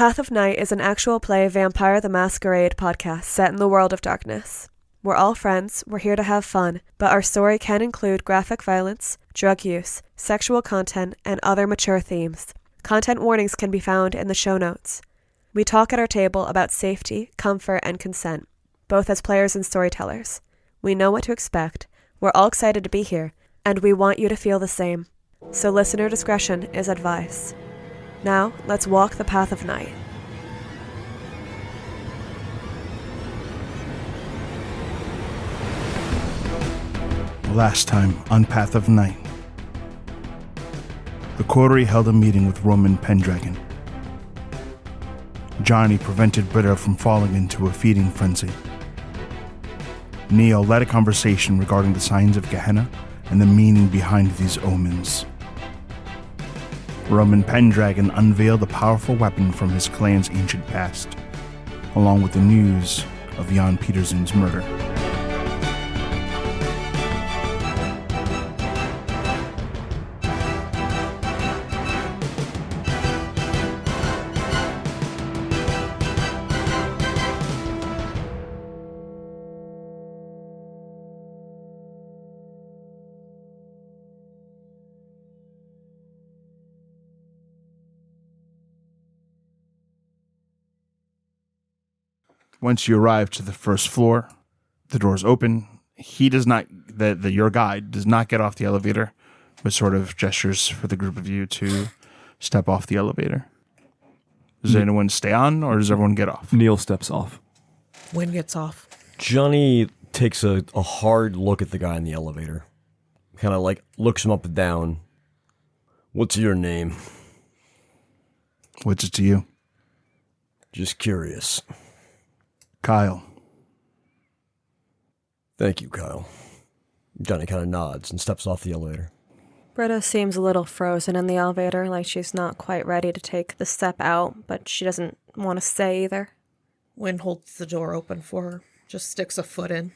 Path of Night is an actual play Vampire the Masquerade podcast set in the world of darkness. We're all friends, we're here to have fun, but our story can include graphic violence, drug use, sexual content, and other mature themes. Content warnings can be found in the show notes. We talk at our table about safety, comfort, and consent, both as players and storytellers. We know what to expect, we're all excited to be here, and we want you to feel the same. So listener discretion is advised. Now, let's walk the path of night. Last time on Path of Night, the Coterie held a meeting with Roman Pendragon. Johnny prevented Britta from falling into a feeding frenzy. Neil led a conversation regarding the signs of Gehenna and the meaning behind these omens. Roman Pendragon unveiled a powerful weapon from his clan's ancient past, along with the news of Jan Petersen's murder. Once you arrive to the first floor, the doors open. He does not, your guide does not get off the elevator, but sort of gestures for the group of you to step off the elevator. Does anyone stay on, or does everyone get off? Neil steps off. Wynn gets off. Johnny takes a hard look at the guy in the elevator. Kind of like looks him up and down. What's your name? What's it to you? Just curious. Kyle. Thank you, Kyle. Johnny kind of nods and steps off the elevator. Britta seems a little frozen in the elevator, like she's not quite ready to take the step out, but she doesn't want to stay either. Wynn holds the door open for her, just sticks a foot in.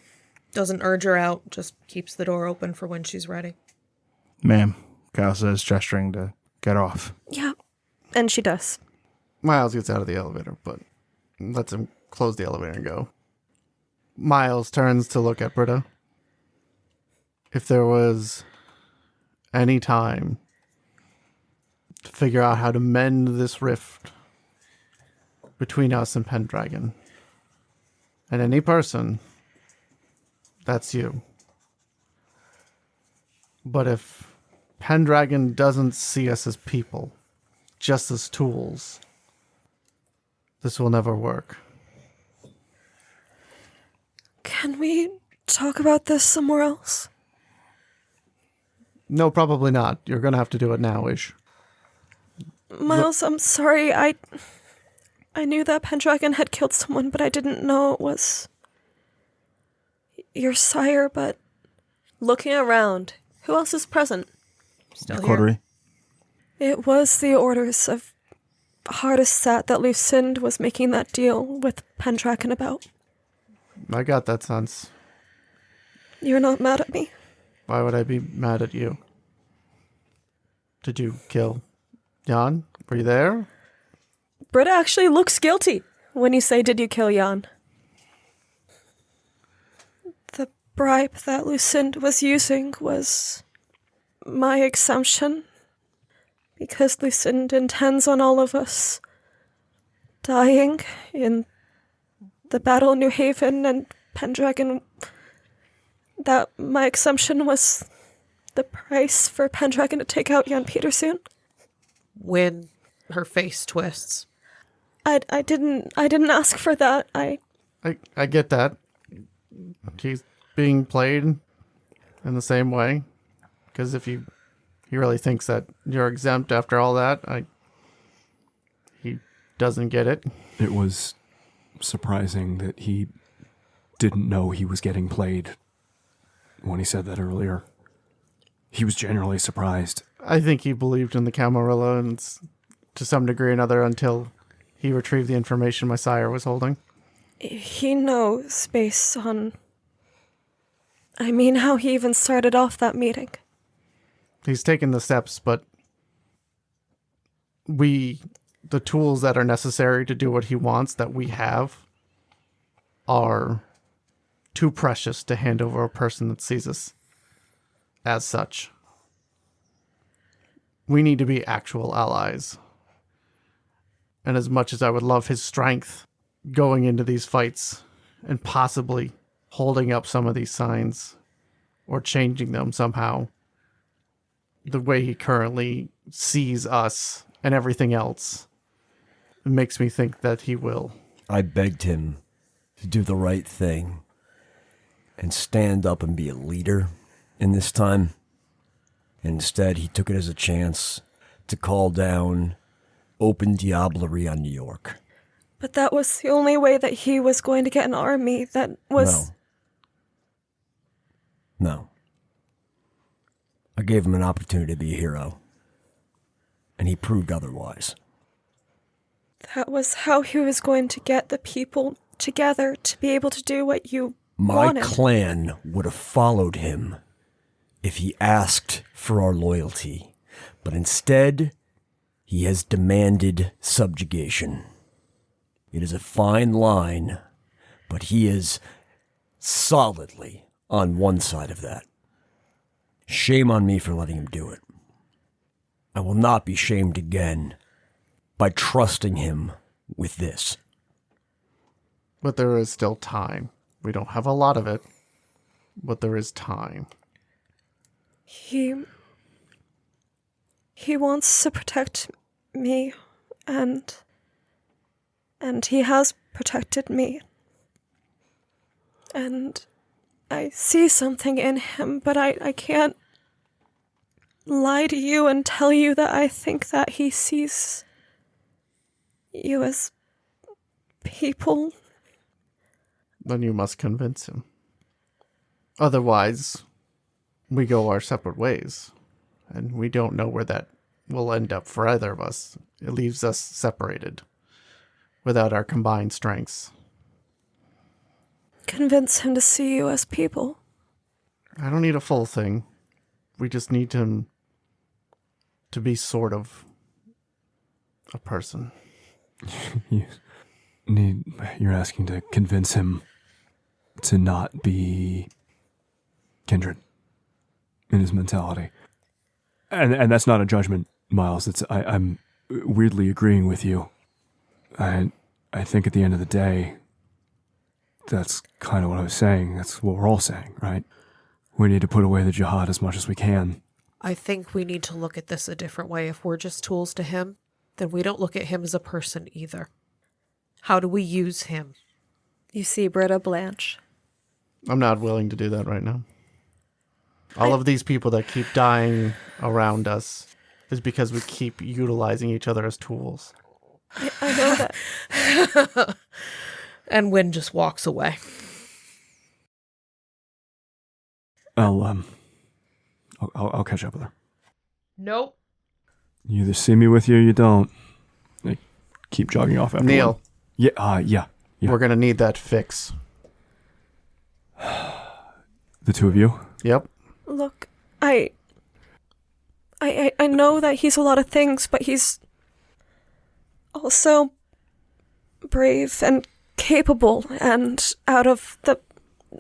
Doesn't urge her out, just keeps the door open for when she's ready. Ma'am, Kyle says, gesturing to get off. Yeah, and she does. Miles gets out of the elevator, but lets him close the elevator and go. Miles turns to look at Britta. If there was any time to figure out how to mend this rift between us and Pendragon, and any person, that's you. But if Pendragon doesn't see us as people, just as tools, this will never work. Can we talk about this somewhere else? No, probably not. You're going to have to do it now-ish. Miles, I'm sorry. I knew that Pendragon had killed someone, but I didn't know it was your sire, but looking around, who else is present? Still The Coterie. It was the orders of Hardesat that Lucinda was making that deal with Pendragon about. I got that sense. You're not mad at me? Why would I be mad at you? Did you kill Jan? Were you there? Britta actually looks guilty when you say, did you kill Jan? The bribe that Lucinda was using was my exemption, because Lucinda intends on all of us dying in the Battle of New Haven and Pendragon. That my exemption was the price for Pendragon to take out Jan Petersen. Wynn, her face twists. I didn't ask for that. I get that. He's being played in the same way. Because if he really thinks that you're exempt after all that, he doesn't get it. It was surprising that he didn't know he was getting played when he said that earlier. He was genuinely surprised. I think he believed in the Camarilla and to some degree or another until he retrieved the information my sire was holding. He knows based on... I mean, how he even started off that meeting. He's taken the steps, but we the tools that are necessary to do what he wants that we have are too precious to hand over a person that sees us as such. We need to be actual allies. And as much as I would love his strength going into these fights and possibly holding up some of these signs or changing them somehow, the way he currently sees us and everything else, it makes me think that he will. I begged him to do the right thing and stand up and be a leader in this time. Instead, he took it as a chance to call down open diablerie on New York. But that was the only way that he was going to get an army that was... No. I gave him an opportunity to be a hero, and he proved otherwise. That was how he was going to get the people together to be able to do what you My wanted. clan would have followed him if he asked for our loyalty, but instead, he has demanded subjugation. It is a fine line, but he is solidly on one side of that. Shame on me for letting him do it. I will not be shamed again by trusting him with this. But there is still time. We don't have a lot of it, but there is time. He wants to protect me, and he has protected me. And I see something in him, but I can't lie to you and tell you that I think that he sees you as people. Then you must convince him. Otherwise, we go our separate ways, and we don't know where that will end up for either of us. It leaves us separated, without our combined strengths. Convince him to see you as people. I don't need a full thing. We just need him to be sort of a person. You're asking to convince him to not be kindred in his mentality. And that's not a judgment, Miles. I'm weirdly agreeing with you. I think at the end of the day, that's kind of what I was saying. That's what we're all saying, right? We need to put away the jihad as much as we can. I think we need to look at this a different way. If we're just tools to him, then we don't look at him as a person either. How do we use him? You see Britta blanch. I'm not willing to do that right now. All of these people that keep dying around us is because we keep utilizing each other as tools. I know that. And Wynn just walks away. I'll catch up with her. Nope. You either see me with you or you don't. They keep jogging off after Neil. Yeah. We're going to need that fix. The two of you? Yep. Look, I know that he's a lot of things, but he's also brave and capable and out of the...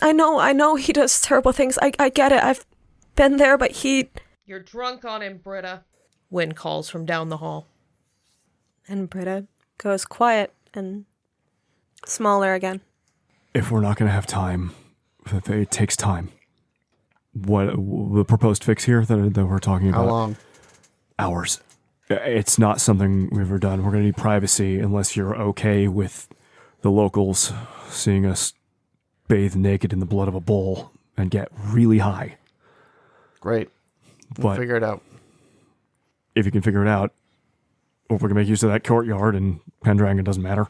I know he does terrible things. I get it. I've been there, but he... You're drunk on him, Britta. Wynn calls from down the hall. And Britta goes quiet and smaller again. If we're not going to have time, it takes time. What the proposed fix here that we're talking about? How long? Hours. It's not something we've ever done. We're going to need privacy unless you're okay with the locals seeing us bathe naked in the blood of a bull and get really high. Great. We'll But figure it out. if you can figure it out, or if we can make use of that courtyard and Pendragon, doesn't matter.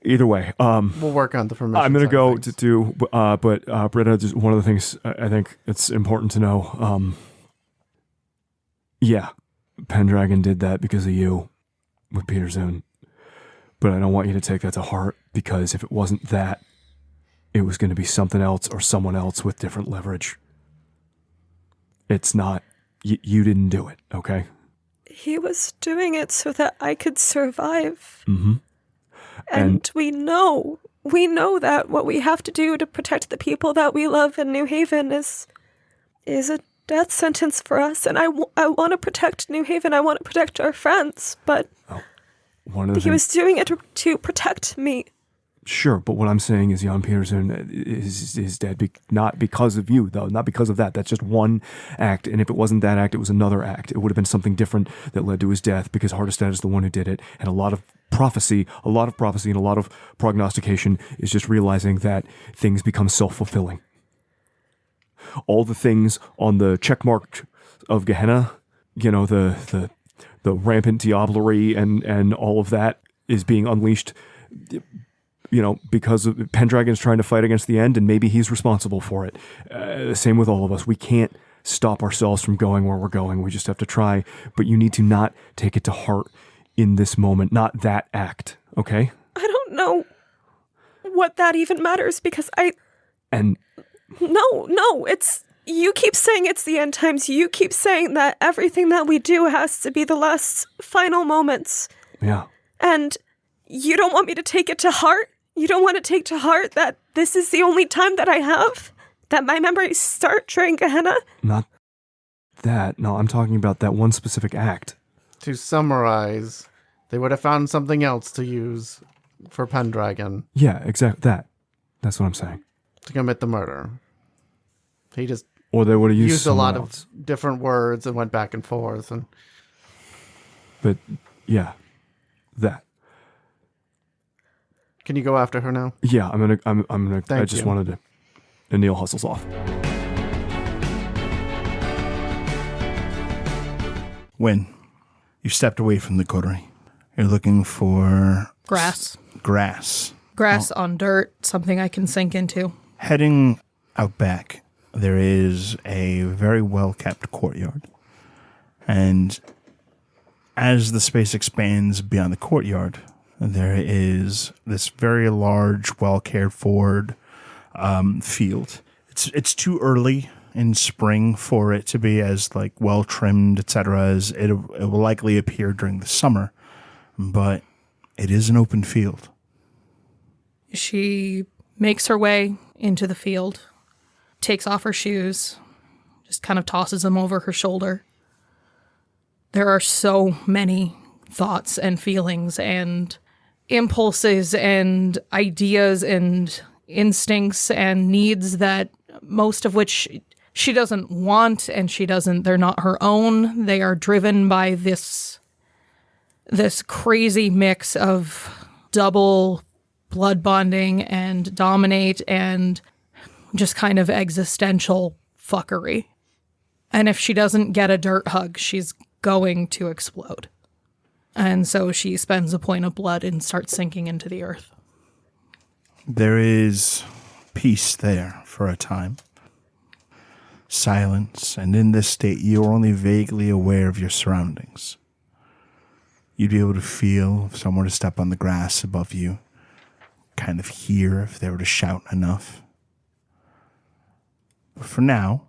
Either way, We'll work on the permission. I'm going to side go of to things. do, but Britta, just one of the things I think it's important to know. Yeah, Pendragon did that because of you with Peter Zoon. But I don't want you to take that to heart, because if it wasn't that, it was going to be something else or someone else with different leverage. It's not, you didn't do it, okay? he was doing it so that I could survive. Mm-hmm. And we know that what we have to do to protect the people that we love in New Haven is a death sentence for us. And I want to protect New Haven. I want to protect our friends. But he was doing it to protect me. Sure, but what I'm saying is Jan Peterson is dead, not because of you, though, not because of that. That's just one act, and if it wasn't that act, it was another act. It would have been something different that led to his death, because Hardestad is the one who did it, and a lot of prophecy and a lot of prognostication is just realizing that things become self-fulfilling. All the things on the checkmark of Gehenna, the rampant diablerie and all of that is being unleashed, because Pendragon is trying to fight against the end, and maybe he's responsible for it. Same with all of us. We can't stop ourselves from going where we're going. We just have to try. But you need to not take it to heart in this moment, not that act, okay? I don't know what that even matters, because No, it's... You keep saying it's the end times. You keep saying that everything that we do has to be the last final moments. Yeah. And you don't want me to take it to heart? You don't want to take to heart that this is the only time that I have? That my memories start during Gehenna? Not that. No, I'm talking about that one specific act. To summarize, they would have found something else to use for Pendragon. Yeah, exactly. That's what I'm saying. To commit the murder. He just... Or they would have used a lot else. of different words and went back and forth. But, yeah. That. Can you go after her now? Yeah, I'm gonna. Thank I just you. wanted to. And Neil hustles off. Wynn, you stepped away from the coterie. You're looking for Grass. Grass On dirt, something I can sink into. Heading out back, there is a very well-kept courtyard. And as the space expands beyond the courtyard, there is this very large, well-cared-for field. It's too early in spring for it to be as well-trimmed, etc., as it will likely appear during the summer. But it is an open field. She makes her way into the field, takes off her shoes, just kind of tosses them over her shoulder. There are so many thoughts and feelings and impulses and ideas and instincts and needs that most of which she doesn't want, and they're not her own. They are driven by this crazy mix of double blood bonding and dominate and just kind of existential fuckery. And if she doesn't get a dirt hug, she's going to explode. And so she spends a point of blood and starts sinking into the earth. There is peace there for a time. Silence, and in this state, you are only vaguely aware of your surroundings. You'd be able to feel if someone were to step on the grass above you, kind of hear if they were to shout enough. But for now,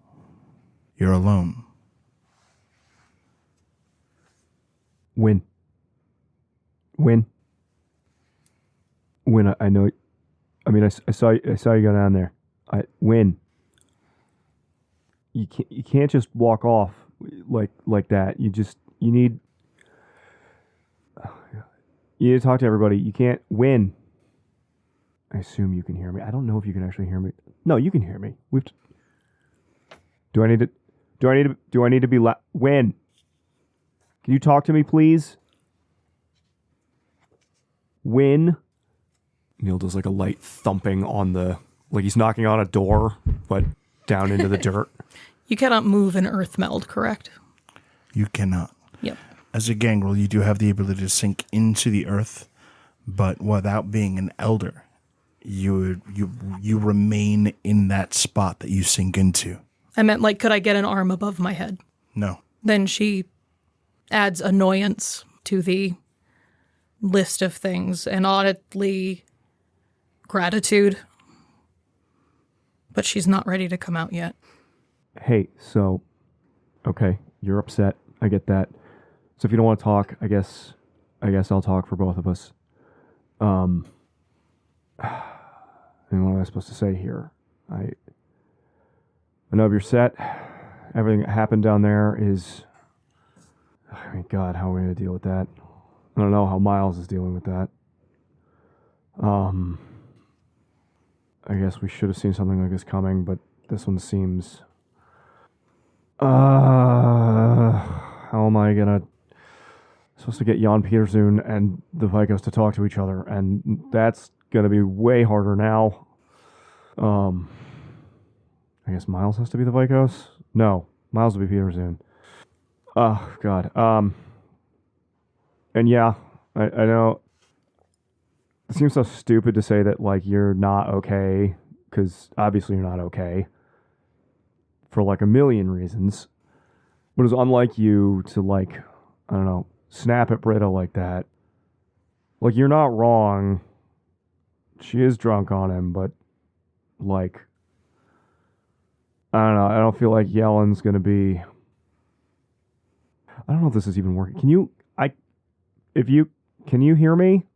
you're alone. Wynn, I know. I mean, I saw you go down there. Wynn, you can't just walk off like that. You need to talk to everybody. You can't win. I assume you can hear me. I don't know if you can actually hear me. No, you can hear me. Do I need to be Wynn? Can you talk to me, please? Wynn. Neil does a light thumping on he's knocking on a door, but down into the dirt. You cannot move an earth meld, correct? You cannot. Yep. As a gangrel, you do have the ability to sink into the earth, but without being an elder, you remain in that spot that you sink into. I meant, could I get an arm above my head? No. Then she adds annoyance to the list of things, and audibly gratitude. But she's not ready to come out yet. Hey, so, okay, you're upset. I get that. So if you don't want to talk, I guess I'll talk for both of us. I mean, what am I supposed to say here? I know if you're set. Everything that happened down there is... I mean, God, how are we going to deal with that? I don't know how Miles is dealing with that. I guess we should have seen something like this coming, but this one seems... how am I going to... Supposed to get Jan Petersoon and the Vikos to talk to each other, and that's going to be way harder now. I guess Miles has to be the Vikos? No, Miles will be Petersoon. Oh, God. And yeah, I know it seems so stupid to say that, like, you're not okay, because obviously you're not okay for, like, a million reasons. But it's unlike you to, like, I don't know, snap at Britta like that. Like, you're not wrong. She is drunk on him, but, like, I don't know. I don't feel like yelling's going to be... I don't know if this is even working. Can you hear me?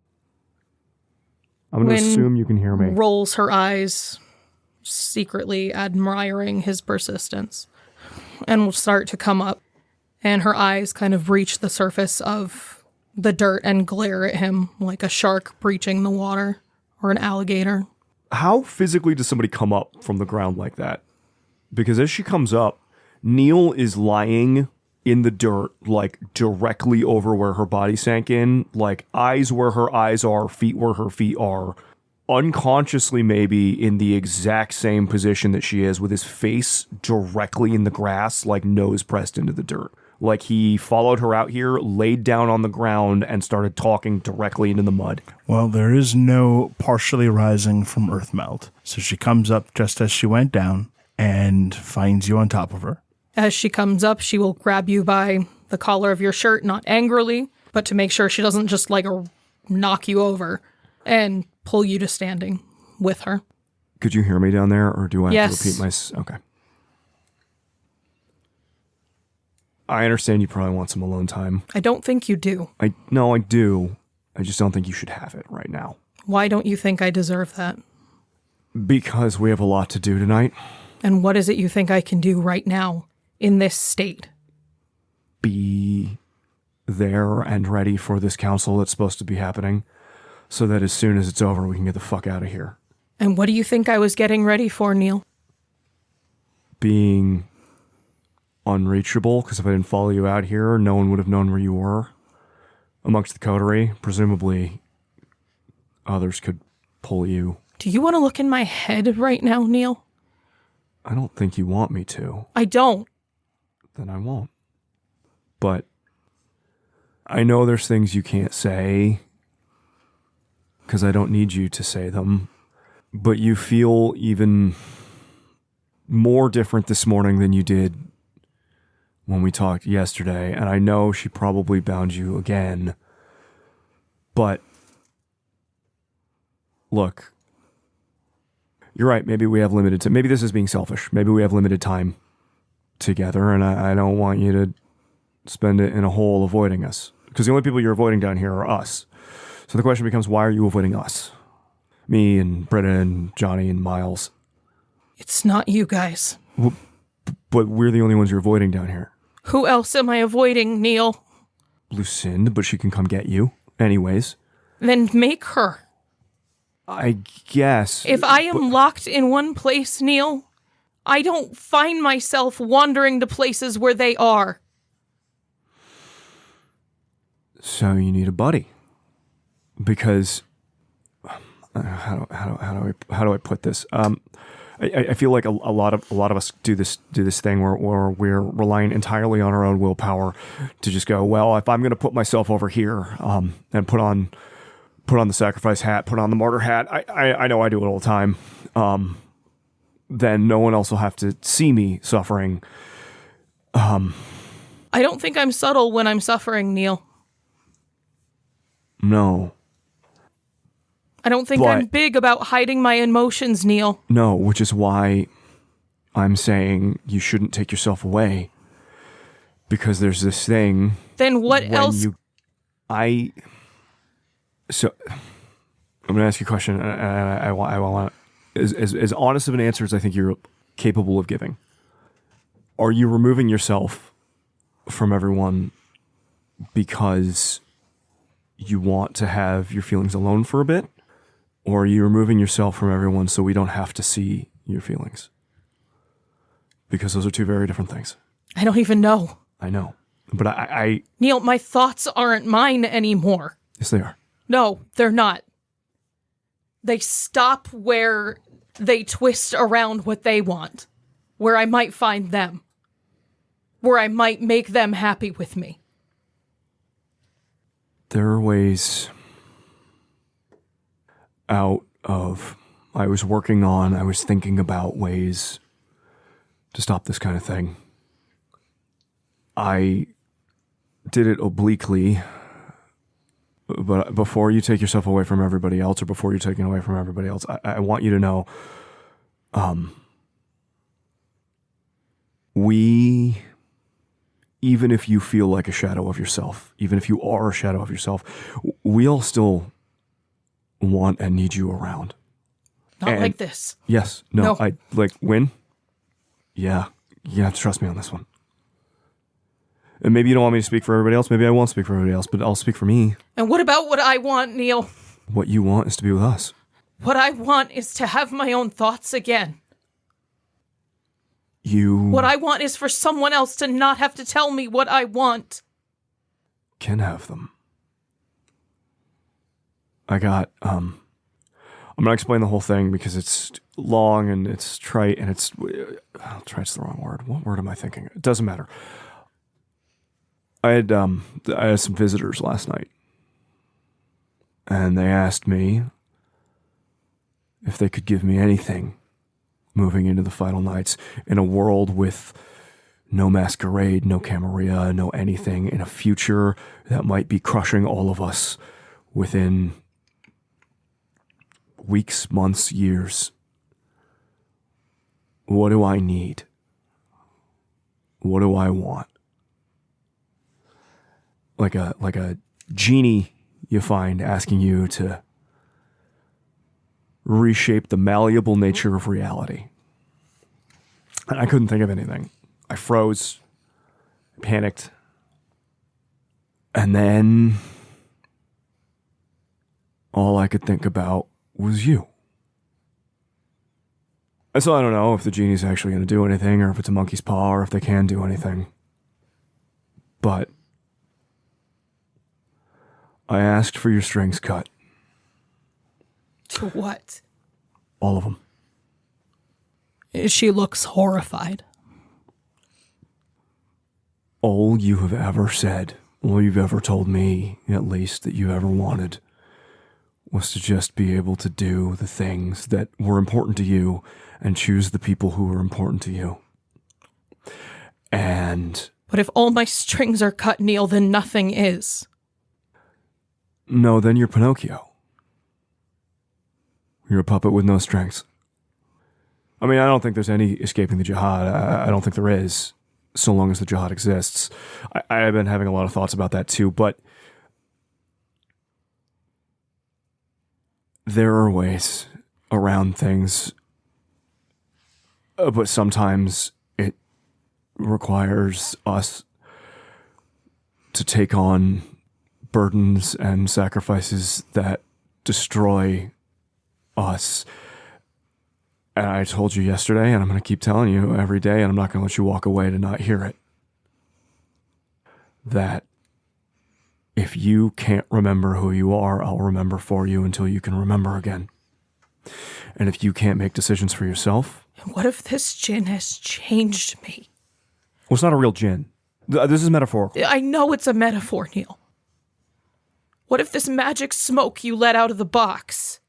I'm going to assume you can hear me. Rolls her eyes, secretly admiring his persistence, and will start to come up, and her eyes kind of reach the surface of the dirt and glare at him like a shark breaching the water or an alligator. How physically does somebody come up from the ground like that? Because as she comes up, Neil is lying in the dirt, like directly over where her body sank in, like eyes where her eyes are, feet where her feet are, unconsciously maybe in the exact same position that she is, with his face directly in the grass, like nose pressed into the dirt. Like he followed her out here, laid down on the ground, and started talking directly into the mud. Well, there is no partially rising from earth melt, so she comes up just as she went down and finds you on top of her. As she comes up, she will grab you by the collar of your shirt, not angrily, but to make sure she doesn't just like knock you over, and pull you to standing with her. Could you hear me down there, or do I have to repeat my... Okay. I understand you probably want some alone time. I don't think you do. No, I do. I just don't think you should have it right now. Why don't you think I deserve that? Because we have a lot to do tonight. And what is it you think I can do right now, in this state? Be there and ready for this council that's supposed to be happening, so that as soon as it's over, we can get the fuck out of here. And what do you think I was getting ready for, Neil? Being unreachable, because if I didn't follow you out here, no one would have known where you were. Amongst the Coterie, presumably others could pull you. Do you want to look in my head right now, Neil? I don't think you want me to. I don't. Then I won't. But I know there's things you can't say, because I don't need you to say them. But you feel even more different this morning than you did when we talked yesterday. And I know she probably bound you again. But look, you're right. Maybe we have limited time. Maybe this is being selfish. Maybe we have limited time together, and I don't want you to spend it in a hole avoiding us. Because the only people you're avoiding down here are us. So the question becomes, why are you avoiding us? Me and Britta and Johnny and Miles. It's not you guys. But we're the only ones you're avoiding down here. Who else am I avoiding, Neil? Lucinda, but she can come get you. Anyways. Then make her. I guess. If I am locked in one place, Neil, I don't find myself wandering to places where they are. So you need a buddy. Because how do I put this? I feel like a lot of us do this thing where we're relying entirely on our own willpower to just go, well, if I'm going to put myself over here and put on the sacrifice hat, put on the martyr hat, I know I do it all the time. Then no one else will have to see me suffering. I don't think I'm subtle when I'm suffering, Neil. No. I don't think I'm big about hiding my emotions, Neil. No, which is why I'm saying you shouldn't take yourself away. Because there's this thing. Then what else? So I'm going to ask you a question, and I want as honest of an answer as I think you're capable of giving. Are you removing yourself from everyone because you want to have your feelings alone for a bit? Or are you removing yourself from everyone so we don't have to see your feelings? Because those are two very different things. I don't even know. I know. But I Neil, my thoughts aren't mine anymore. Yes, they are. No, they're not. They stop where they twist around what they want. Where I might find them. Where I might make them happy with me. There are ways out of... I was thinking about ways to stop this kind of thing. I did it obliquely, but before you take yourself away from everybody else, or before you're taken away from everybody else, I want you to know, even if you feel like a shadow of yourself, even if you are a shadow of yourself, we all still want and need you around. Not like this. Yes. No. No. Wynn? Yeah. You have to trust me on this one. And maybe you don't want me to speak for everybody else. Maybe I won't speak for everybody else, but I'll speak for me. And what about what I want, Neil? What you want is to be with us. What I want is to have my own thoughts again. What I want is for someone else to not have to tell me what I want. Can have them. I'm going to explain the whole thing because it's long and it's trite and trite's the wrong word. What word am I thinking? It doesn't matter. I had some visitors last night, and they asked me if they could give me anything moving into the final nights in a world with no masquerade, no camarilla, no anything, in a future that might be crushing all of us within weeks, months, years. What do I need? What do I want? Like a genie you find asking you to reshape the malleable nature of reality. And I couldn't think of anything. I froze, panicked, and then all I could think about was you. And so I don't know if the genie's actually going to do anything, or if it's a monkey's paw, or if they can do anything. But I asked for your strings cut. To what? All of them. She looks horrified. All you have ever said, all you've ever told me, at least, that you ever wanted, was to just be able to do the things that were important to you and choose the people who were important to you. But if all my strings are cut, Neil, then nothing is. No, then you're Pinocchio. You're a puppet with no strings. I mean, I don't think there's any escaping the jihad. I don't think there is, so long as the jihad exists. I have been having a lot of thoughts about that too, but there are ways around things, but sometimes it requires us to take on burdens and sacrifices that destroy us. And I told you yesterday, and I'm going to keep telling you every day, and I'm not going to let you walk away to not hear it, that if you can't remember who you are, I'll remember for you until you can remember again. And if you can't make decisions for yourself... What if this djinn has changed me? Well, it's not a real djinn. This is metaphorical. I know it's a metaphor, Neil. What if this magic smoke you let out of the box?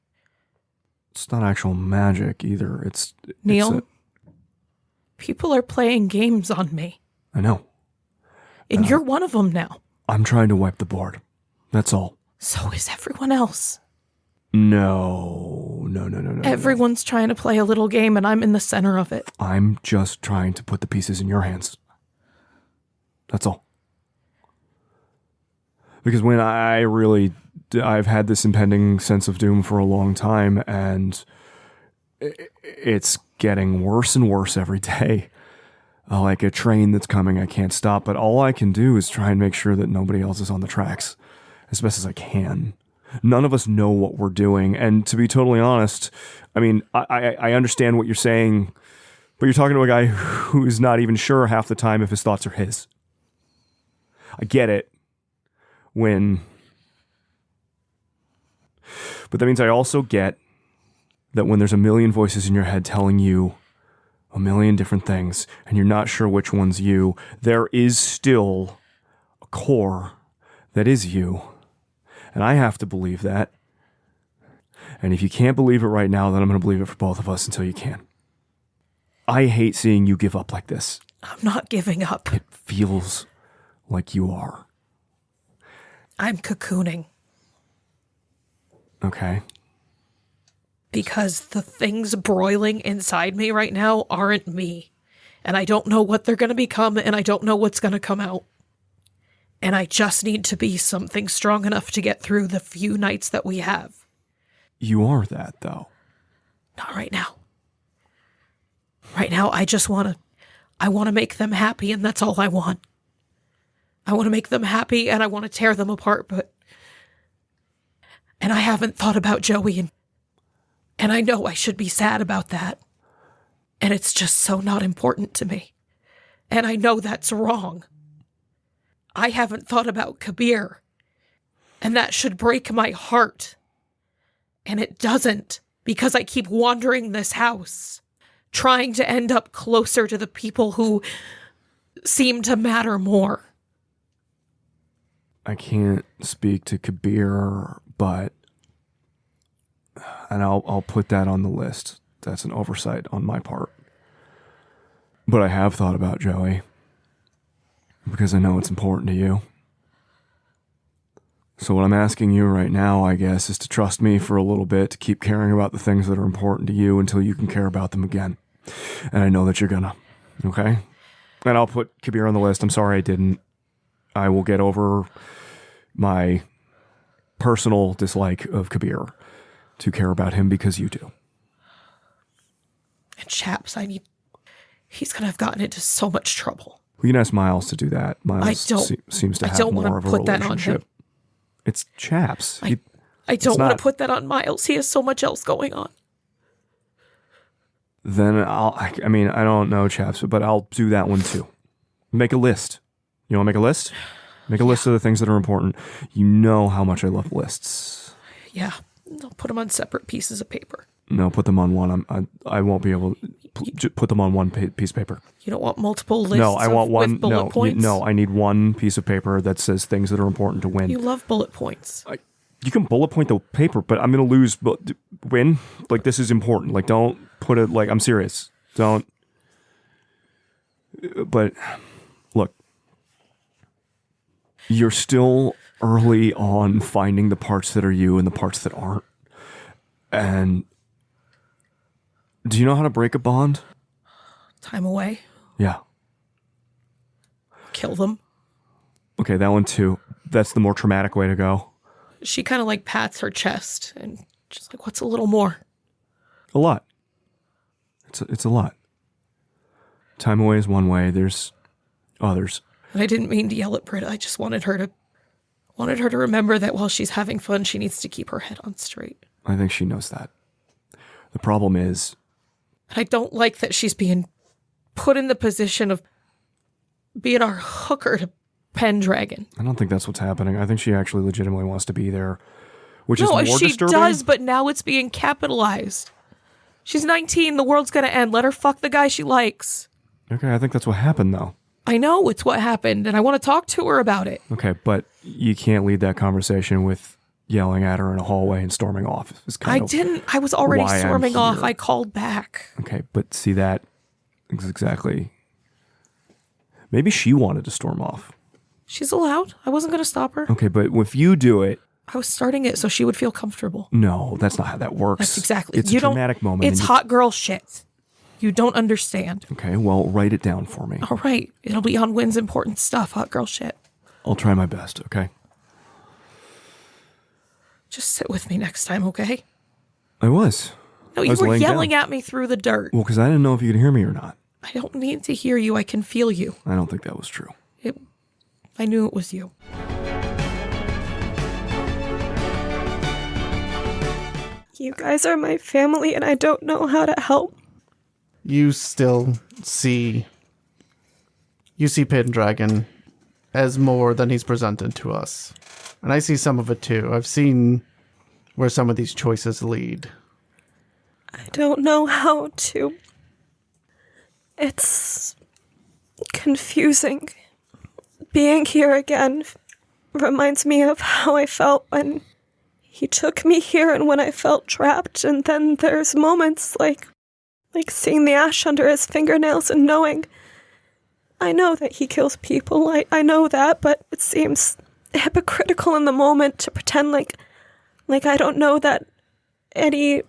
It's not actual magic either. Neil, people are playing games on me. I know. And you're one of them now. I'm trying to wipe the board. That's all. So is everyone else. No. Everyone's trying to play a little game and I'm in the center of it. I'm just trying to put the pieces in your hands. That's all. Because when I've had this impending sense of doom for a long time, and it's getting worse and worse every day. Like a train that's coming, I can't stop. But all I can do is try and make sure that nobody else is on the tracks as best as I can. None of us know what we're doing. And to be totally honest, I mean, I understand what you're saying, but you're talking to a guy who's not even sure half the time if his thoughts are his. I get it. But that means I also get that when there's a million voices in your head telling you a million different things and you're not sure which one's you, there is still a core that is you. And I have to believe that. And if you can't believe it right now, then I'm going to believe it for both of us until you can. I hate seeing you give up like this. I'm not giving up. It feels like you are. I'm cocooning. Okay. Because the things broiling inside me right now aren't me. And I don't know what they're going to become, and I don't know what's going to come out. And I just need to be something strong enough to get through the few nights that we have. You are that, though. Not right now. Right now, I want to make them happy, and that's all I want. I want to make them happy, and I want to tear them apart, and I haven't thought about Joey, and I know I should be sad about that. And it's just so not important to me. And I know that's wrong. I haven't thought about Kabir, and that should break my heart. And it doesn't, because I keep wandering this house, trying to end up closer to the people who seem to matter more. I can't speak to Kabir, and I'll put that on the list. That's an oversight on my part. But I have thought about Joey, because I know it's important to you. So what I'm asking you right now, I guess, is to trust me for a little bit, to keep caring about the things that are important to you until you can care about them again. And I know that you're gonna, okay? And I'll put Kabir on the list. I'm sorry I didn't. I will get over my personal dislike of Kabir to care about him because you do. And chaps, he's gonna have gotten into so much trouble. We can ask Miles to do that. Miles seems to have more of a put that on relationship. him. It's chaps. I don't want to put that on Miles. He has so much else going on. Then I don't know chaps, but I'll do that one too. Make a list. You want to make a list? Make a list of the things that are important. You know how much I love lists. Yeah. I'll put them on separate pieces of paper. No, put them on one. I won't be able to put them on one piece of paper. You don't want multiple lists? No, I want one. With bullet points? No, I need one piece of paper that says things that are important to Wynn. You love bullet points. You can bullet point the paper, but I'm going to lose Wynn. Like, this is important. Like, don't put it, like, I'm serious. Don't. But, look. You're still early on finding the parts that are you and the parts that aren't. And do you know how to break a bond? Time away. Yeah. Kill them. Okay, that one too. That's the more traumatic way to go. She kind of like pats her chest and just like, what's a little more? A lot. It's a lot. Time away is one way. There's others. And I didn't mean to yell at Britta. I just wanted her to remember that while she's having fun, she needs to keep her head on straight. I think she knows that. The problem is, I don't like that she's being put in the position of being our hooker to Pendragon. I don't think that's what's happening. I think she actually legitimately wants to be there, which is more disturbing. No, she does, but now it's being capitalized. She's 19. The world's going to end. Let her fuck the guy she likes. Okay, I think that's what happened, though. I know it's what happened, and I want to talk to her about it. Okay, but you can't lead that conversation with yelling at her in a hallway and storming off. I didn't. I was already storming off. I called back. Okay, but see, that is exactly... Maybe she wanted to storm off. She's allowed. I wasn't going to stop her. Okay, but if you do it... I was starting it so she would feel comfortable. No, that's not how that works. That's exactly... It's a dramatic moment. It's hot girl shit. You don't understand. Okay, well, write it down for me. All right. It'll be on Wynn's important stuff, hot girl shit. I'll try my best, okay? Just sit with me next time, okay? I was. No, I you was were laying yelling down. at me through the dirt. Well, because I didn't know if you could hear me or not. I don't need to hear you. I can feel you. I don't think that was true. I knew it was you. You guys are my family, and I don't know how to help. You still see... You see Pendragon as more than he's presented to us. And I see some of it too. I've seen where some of these choices lead. I don't know how to... It's confusing. Being here again reminds me of how I felt when he took me here and when I felt trapped. And then there's moments like seeing the ash under his fingernails and knowing... I know that he kills people, I know that, but it seems hypocritical in the moment to pretend like I don't know that any...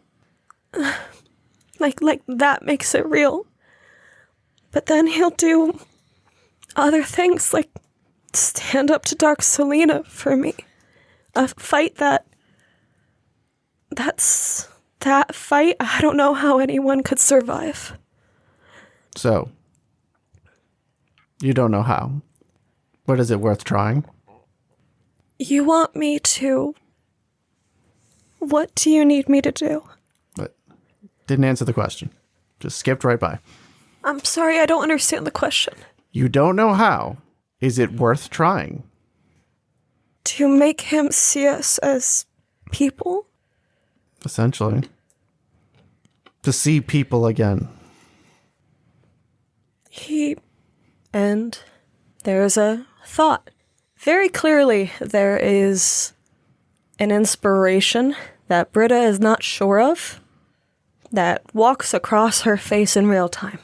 Like that makes it real. But then he'll do other things, like stand up to Dark Selena for me. A fight that fight, I don't know how anyone could survive. So, you don't know how. But is it worth trying? You want me to... What do you need me to do? But didn't answer the question. Just skipped right by. I'm sorry, I don't understand the question. You don't know how. Is it worth trying? To make him see us as people? Essentially. To see people again. And there's a thought. Very clearly, there is an inspiration that Britta is not sure of that walks across her face in real time.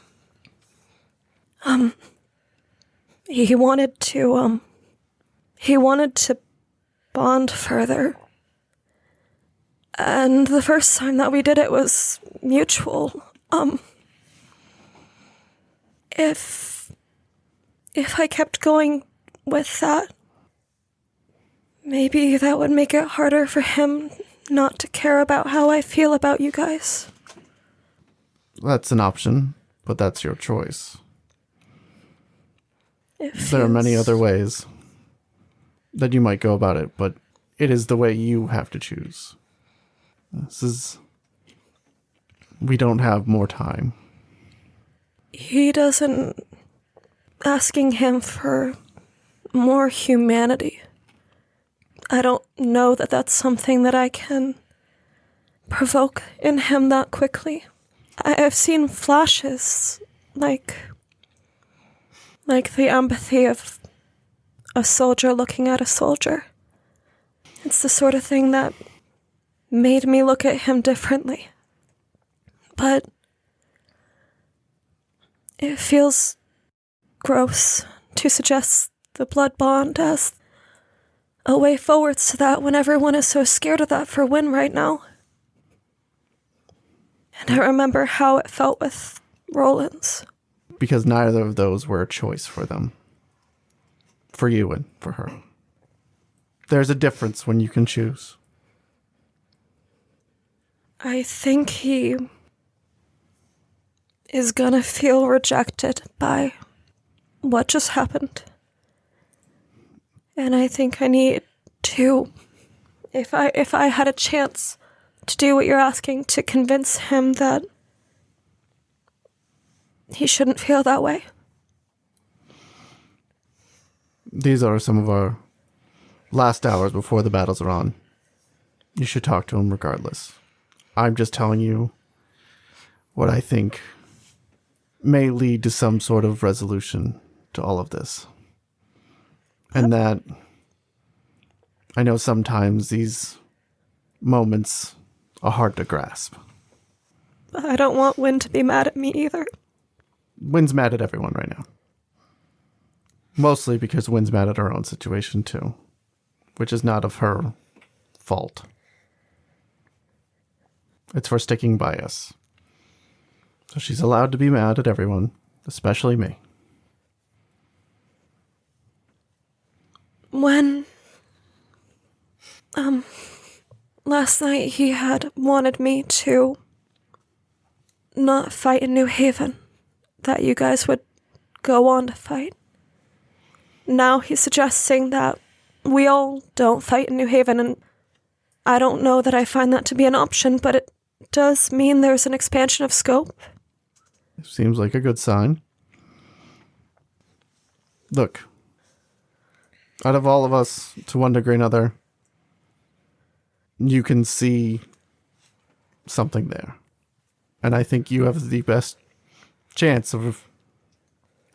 He wanted to bond further. And the first time that we did it was mutual. If I kept going with that, maybe that would make it harder for him not to care about how I feel about you guys. That's an option, but that's your choice. There are feels... many other ways that you might go about it, but it is the way you have to choose. We don't have more time. He doesn't... Asking him for more humanity. I don't know that that's something that I can provoke in him that quickly. I've seen flashes, like the empathy of a soldier looking at a soldier. It's the sort of thing that made me look at him differently. But it feels gross to suggest the blood bond as a way forwards to that when everyone is so scared of that for Wynn right now. And I remember how it felt with Roland's. Because neither of those were a choice for them. For you and for her. There's a difference when you can choose. I think he is gonna feel rejected by what just happened. And I think I need to, if I had a chance to do what you're asking, to convince him that he shouldn't feel that way. These are some of our last hours before the battles are on. You should talk to him regardless. I'm just telling you what I think may lead to some sort of resolution to all of this. And that I know sometimes these moments are hard to grasp. I don't want Wynn to be mad at me either. Wynn's mad at everyone right now. Mostly because Wynn's mad at her own situation too, which is not of her fault. It's for sticking by us. So she's allowed to be mad at everyone, especially me. last night he had wanted me to not fight in New Haven, that you guys would go on to fight. Now he's suggesting that we all don't fight in New Haven, and I don't know that I find that to be an option, but it does mean there's an expansion of scope. Seems like a good sign. Look, out of all of us, to one degree or another, you can see something there. And I think you have the best chance of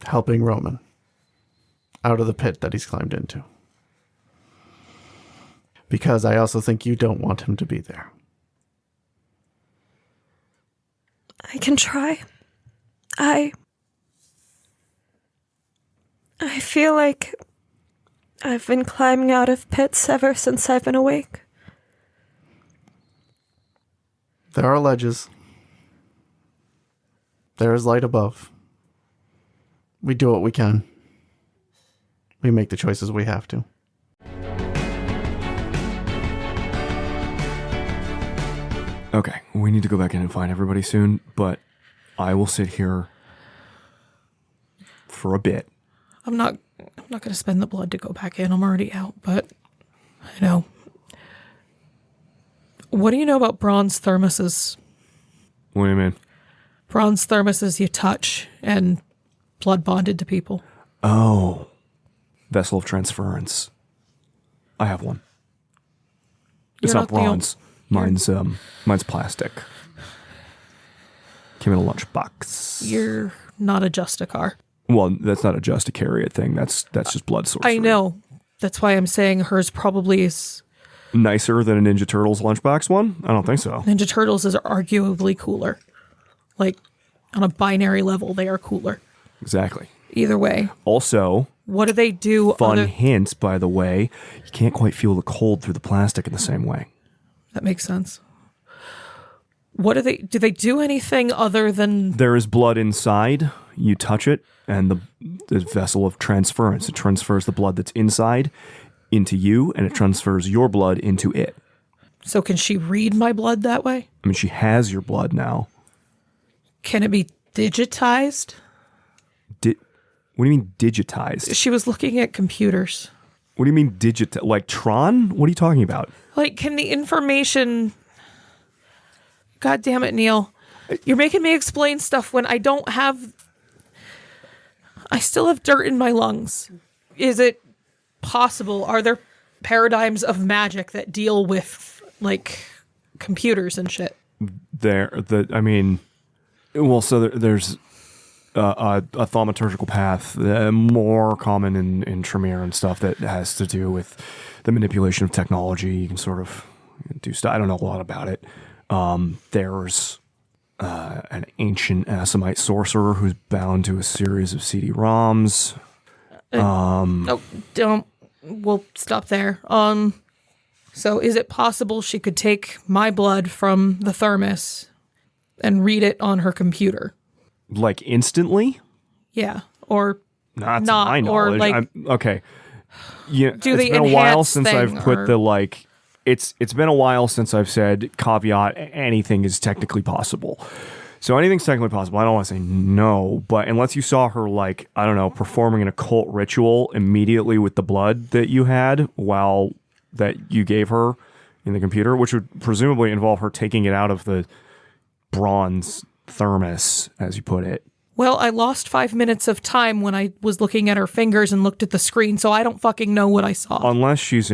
helping Roman out of the pit that he's climbed into. Because I also think you don't want him to be there. I can try. I feel like I've been climbing out of pits ever since I've been awake. There are ledges. There is light above. We do what we can. We make the choices we have to. Okay, we need to go back in and find everybody soon, but I will sit here for a bit. I'm not going to spend the blood to go back in. I'm already out, but I know. What do you know about bronze thermoses? What do you mean? Bronze thermoses you touch and blood bonded to people. Oh, vessel of transference. I have one. It's You're not not the bronze. Mine's plastic. Came in a lunchbox. You're not a Justicar. Well, that's not a just to carry it thing. That's just blood sorcery. I know. That's why I'm saying hers probably is Nicer than a Ninja Turtles lunchbox one? I don't think so. Ninja Turtles is arguably cooler. Like, on a binary level, they are cooler. Exactly. Either way. Also, What do they do? fun hint, by the way, you can't quite feel the cold through the plastic in the same way. That makes sense. What do they do anything other than... There is blood inside. You touch it, and the vessel of transference. It transfers the blood that's inside into you, and it transfers your blood into it. So can she read my blood that way? I mean, she has your blood now. Can it be digitized? What do you mean digitized? She was looking at computers. What do you mean like Tron? What are you talking about? Like, can the information... God damn it, Neil. You're making me explain stuff when I don't have... I still have dirt in my lungs. Is it possible? Are there paradigms of magic that deal with, like, computers and shit? There's a thaumaturgical path, more common in Tremere and stuff that has to do with the manipulation of technology. You can sort of do stuff. I don't know a lot about it. There's an ancient Assamite sorcerer who's bound to a series of CD-ROMs. We'll stop there. So is it possible she could take my blood from the thermos and read it on her computer? Like instantly? Yeah. Or not to not, my knowledge. or like, okay. Yeah, do it's the been a while enhance since thing, I've put or- the like. It's been a while since I've said caveat. Anything is technically possible. So anything's technically possible. I don't want to say no, but unless you saw her like, I don't know, performing an occult ritual immediately with the blood that you had while that you gave her in the computer, which would presumably involve her taking it out of the bronze thermos, as you put it. Well, I lost 5 minutes of time when I was looking at her fingers and looked at the screen, so I don't fucking know what I saw. Unless she's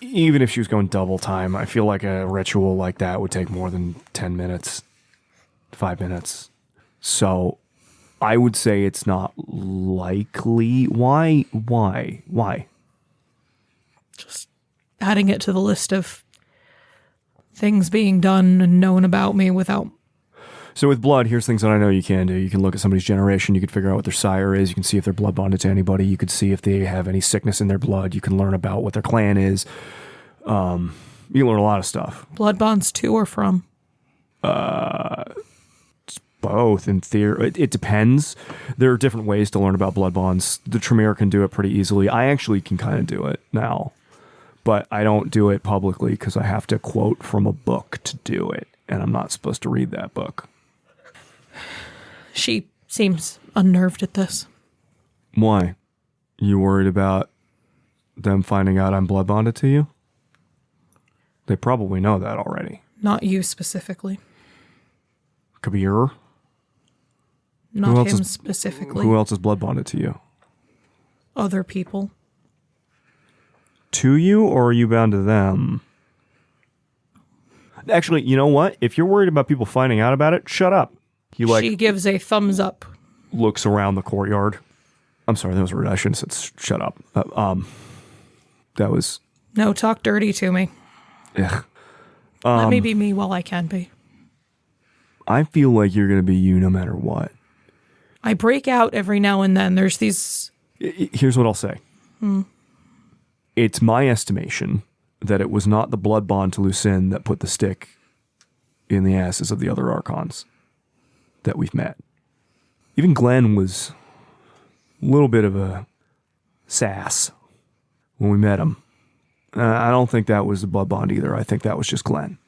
even if she was going double time, I feel like a ritual like that would take more than 10 minutes, 5 minutes. So I would say it's not likely. Why? Just adding it to the list of things being done and known about me without... So with blood, here's things that I know you can do. You can look at somebody's generation. You can figure out what their sire is. You can see if they're blood bonded to anybody. You could see if they have any sickness in their blood. You can learn about what their clan is. You can learn a lot of stuff. Blood bonds to or from? It's both in theory. It depends. There are different ways to learn about blood bonds. The Tremere can do it pretty easily. I actually can kind of do it now. but I don't do it publicly because I have to quote from a book to do it, and I'm not supposed to read that book. She seems unnerved at this. Why? You worried about them finding out I'm blood bonded to you? They probably know that already. Not you specifically. Kabir? Not him specifically. Who else is blood bonded to you? Other people. To you, or are you bound to them? Actually, you know what? If you're worried about people finding out about it, shut up. She gives a thumbs up. Looks around the courtyard. I'm sorry, that was rude. I shouldn't have said shut up. That was... No, talk dirty to me. Ugh. Let me be me while I can be. I feel like you're going to be you no matter what. I break out every now and then. There's these... Here's what I'll say. It's my estimation that it was not the blood bond to Lucin that put the stick in the asses of the other Archons that we've met. Even Glenn was a little bit of a sass when we met him. I don't think that was the blood bond either. I think that was just Glenn.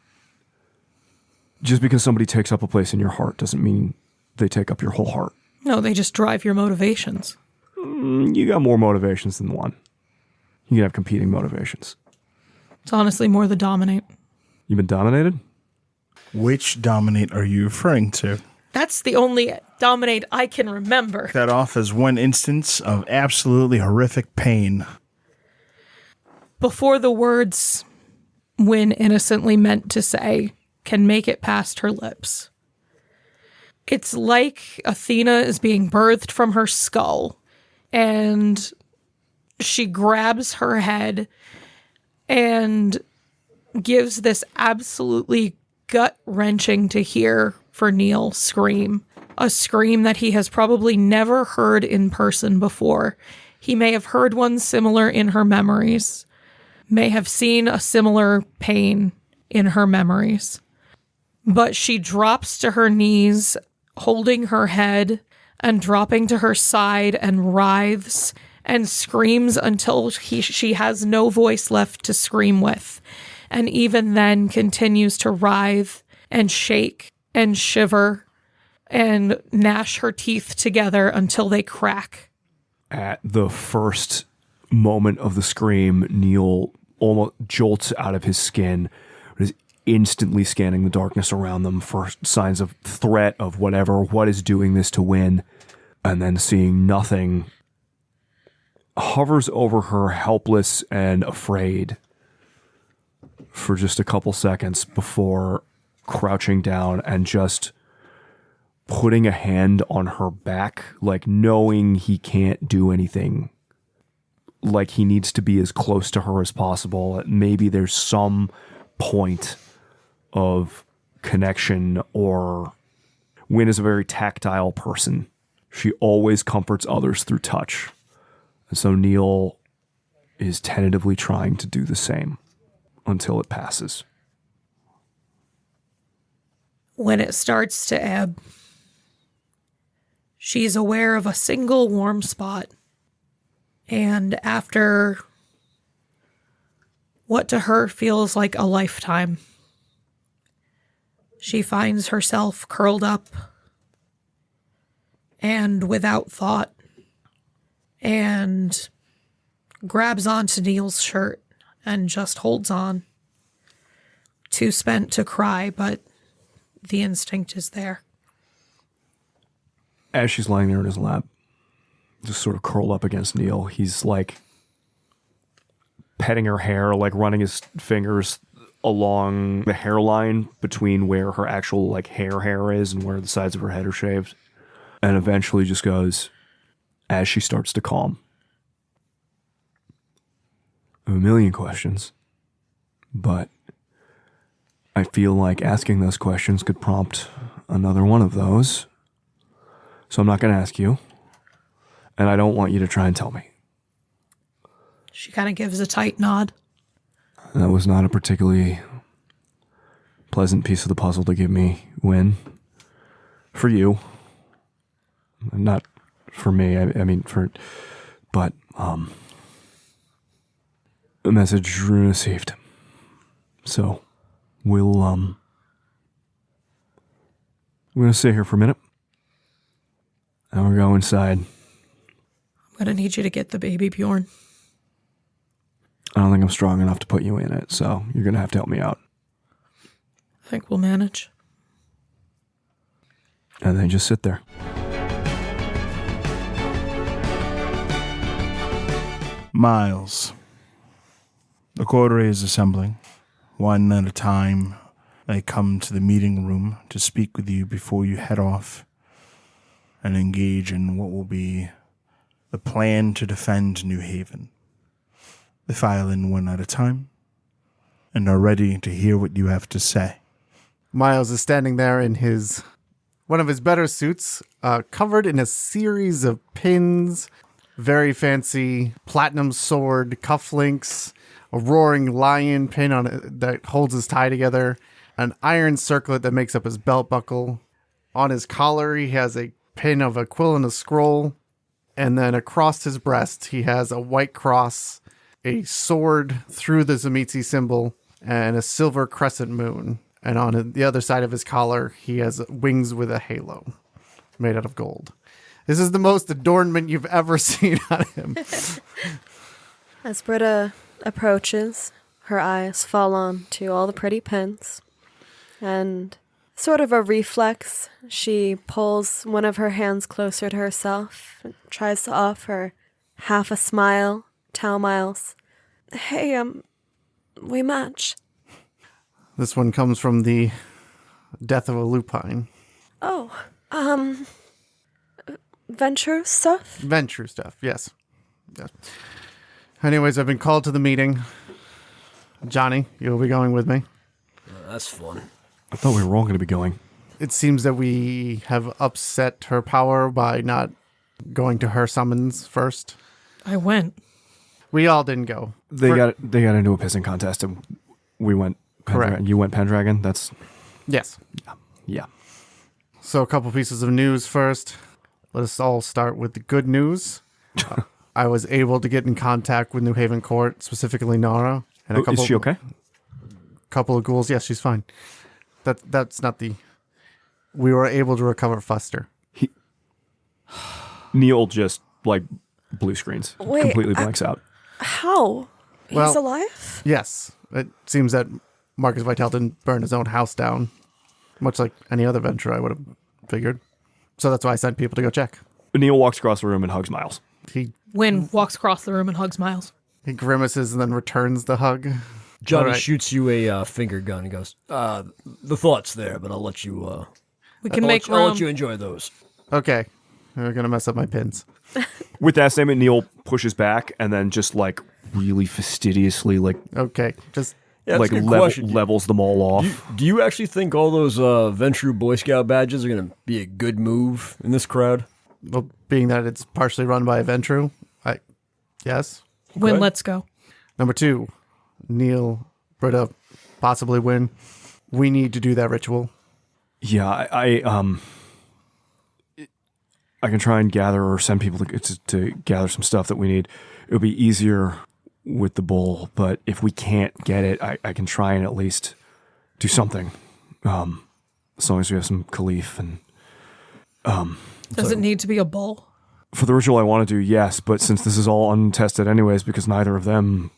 Just because somebody takes up a place in your heart doesn't mean they take up your whole heart. No, they just drive your motivations. You got more motivations than one. You can have competing motivations. It's honestly more the dominate. You've been dominated? Which dominate are you referring to? That's the only dominate I can remember. That off as one instance of absolutely horrific pain. Before the words Wynn innocently meant to say can make it past her lips. It's like Athena is being birthed from her skull, and she grabs her head and gives this absolutely gut-wrenching to hear for Neil scream. A scream that he has probably never heard in person before. He may have heard one similar in her memories, may have seen a similar pain in her memories. But she drops to her knees, holding her head and dropping to her side, and writhes and screams until she has no voice left to scream with. And even then continues to writhe and shake and shiver and gnash her teeth together until they crack. At the first moment of the scream, Neil almost jolts out of his skin, is instantly scanning the darkness around them for signs of threat of what is doing this to Wynn, and then seeing nothing, hovers over her helpless and afraid for just a couple seconds before crouching down and just putting a hand on her back, like knowing he can't do anything, like he needs to be as close to her as possible. Maybe there's some point of connection, or Wynn is a very tactile person. She always comforts others through touch. And so Neil is tentatively trying to do the same until it passes. When it starts to ebb, she's aware of a single warm spot. And after what to her feels like a lifetime, she finds herself curled up and without thought, and grabs onto Neil's shirt and just holds on. Too spent to cry, but the instinct is there. As she's lying there in his lap, just sort of curled up against Neil, he's like petting her hair, like running his fingers along the hairline between where her actual like hair is and where the sides of her head are shaved. And eventually just goes, as she starts to calm, I have a million questions, but I feel like asking those questions could prompt another one of those. So I'm not going to ask you, and I don't want you to try and tell me. She kind of gives a tight nod. That was not a particularly pleasant piece of the puzzle to give me, Wynn. For you. Not for me, but A message received. So, we're going to sit here for a minute. And we'll go inside. I'm going to need you to get the baby, Bjorn. I don't think I'm strong enough to put you in it, so you're going to have to help me out. I think we'll manage. And they just sit there. Miles. The Coterie is assembling. One at a time, they come to the meeting room to speak with you before you head off and engage in what will be the plan to defend New Haven. They file in one at a time and are ready to hear what you have to say. Miles is standing there in one of his better suits, covered in a series of pins, very fancy platinum sword, cufflinks, a roaring lion pin on it that holds his tie together, an iron circlet that makes up his belt buckle. On his collar, he has a pin of a quill and a scroll, and then across his breast, he has a white cross, a sword through the Tzimisce symbol, and a silver crescent moon. And on the other side of his collar, he has wings with a halo made out of gold. This is the most adornment you've ever seen on him. As Britta approaches, her eyes fall on to all the pretty pins, and sort of a reflex, she pulls one of her hands closer to herself and tries to offer half a smile. Tell Miles, hey, we match. This one comes from the death of a lupine. Oh, venture stuff? Venture stuff, yes. Anyways, I've been called to the meeting. Johnny, you'll be going with me. That's fun. I thought we were all going to be going. It seems that we have upset her power by not going to her summons first. I went. We all didn't go. They got into a pissing contest, and we went Pendragon. Correct. You went Pendragon? That's... Yes. Yeah. So a couple pieces of news first. Let us all start with the good news. I was able to get in contact with New Haven Court, specifically Nara. And Is she okay? Couple of ghouls. Yes, she's fine. That's not the... We were able to recover Fuster. Neil just, blue screens. Wait, completely blanks out. How? Well- He's alive? Yes. It seems that Marcus Vitale didn't burn his own house down, much like any other venture I would have figured. So that's why I sent people to go check. Neil walks across the room and hugs Miles. Wynn walks across the room and hugs Miles. He grimaces and then returns the hug. Johnny All right. shoots you a finger gun and goes, the thought's there, but I'll let you... We can I'll make let room. you enjoy those. Okay. We're going to mess up my pins. With that statement, Neil pushes back and then just, really fastidiously, Okay. Just... Yeah, that's a good question. levels them all off. Do you actually think all those Ventrue Boy Scout badges are going to be a good move in this crowd? Well, being that it's partially run by a Ventrue, yes. Wynn, Okay. let's go. Number 2, Neil, Britta, possibly Wynn. We need to do that ritual. Yeah, I can try and gather or send people to gather some stuff that we need. It would be easier with the bull, but if we can't get it, I can try and at least do something. As long as we have some Khalif and... Does it need to be a bull? For the ritual I want to do, yes, but since this is all untested anyways, because neither of them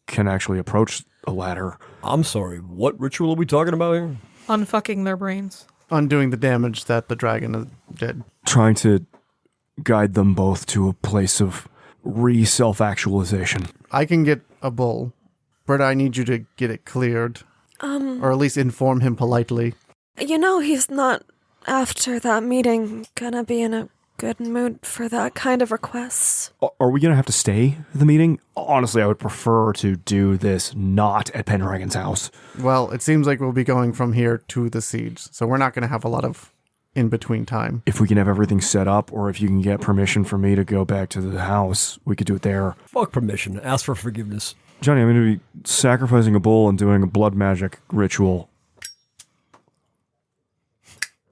can actually approach a ladder. I'm sorry, what ritual are we talking about here? Unfucking their brains. Undoing the damage that the dragon did. Trying to guide them both to a place of self-actualization. I can get a bull. Britta, I need you to get it cleared. Or at least inform him politely. He's not, after that meeting, gonna be in a good mood for that kind of request. Are we going to have to stay at the meeting? Honestly, I would prefer to do this not at Pendragon's house. Well, it seems like we'll be going from here to the siege, so we're not going to have a lot of in-between time. If we can have everything set up, or if you can get permission for me to go back to the house, we could do it there. Fuck permission. Ask for forgiveness. Johnny, I'm going to be sacrificing a bull and doing a blood magic ritual.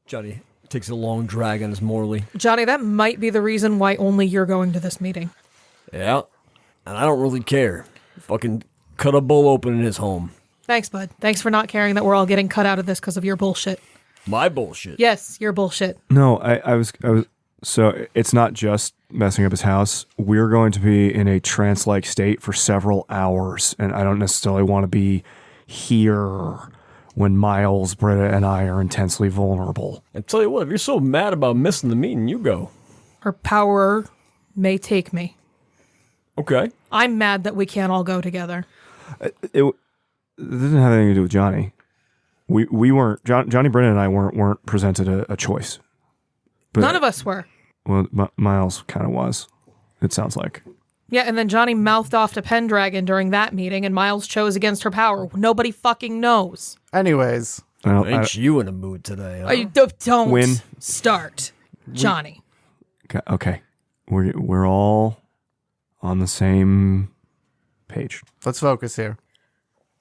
Johnny takes a long drag on his Morley. Johnny, that might be the reason why only you're going to this meeting. Yeah, and I don't really care. Fucking cut a bull open in his home. Thanks, bud. Thanks for not caring that we're all getting cut out of this because of your bullshit. My bullshit. Yes, your bullshit. No, I was. So it's not just messing up his house. We're going to be in a trance-like state for several hours, and I don't necessarily want to be here when Miles, Britta, and I are intensely vulnerable. I tell you what, if you're so mad about missing the meeting, you go. Her power may take me. Okay. I'm mad that we can't all go together. It doesn't have anything to do with Johnny. We weren't Johnny, Britta, and I weren't presented a choice. But, None of us were. Well, Miles kind of was. It sounds like. Yeah, and then Johnny mouthed off to Pendragon during that meeting, and Miles chose against her power. Nobody fucking knows. Anyways. Ain't you in a mood today, huh? Don't Wynn. start, Johnny. Okay. We're all on the same page. Let's focus here.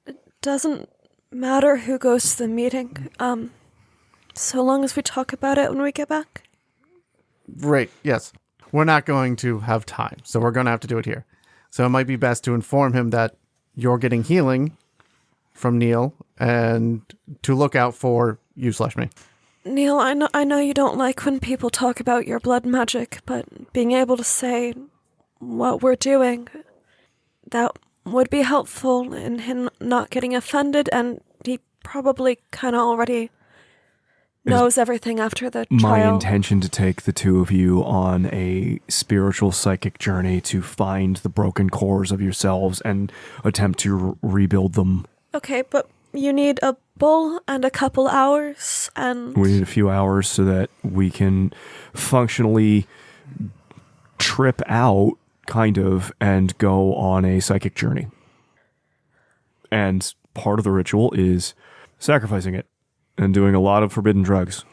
It doesn't matter who goes to the meeting. So long as we talk about it when we get back. Right, yes. We're not going to have time, so we're going to have to do it here. So it might be best to inform him that you're getting healing from Neil and to look out for you/me. Neil, I know you don't like when people talk about your blood magic, but being able to say what we're doing, that would be helpful in him not getting offended, and he probably kind of already knows everything after the trial. My intention to take the two of you on a spiritual psychic journey to find the broken cores of yourselves and attempt to rebuild them. Okay, but you need a bull and a couple hours, and... We need a few hours so that we can functionally trip out, kind of, and go on a psychic journey. And part of the ritual is sacrificing it and doing a lot of forbidden drugs.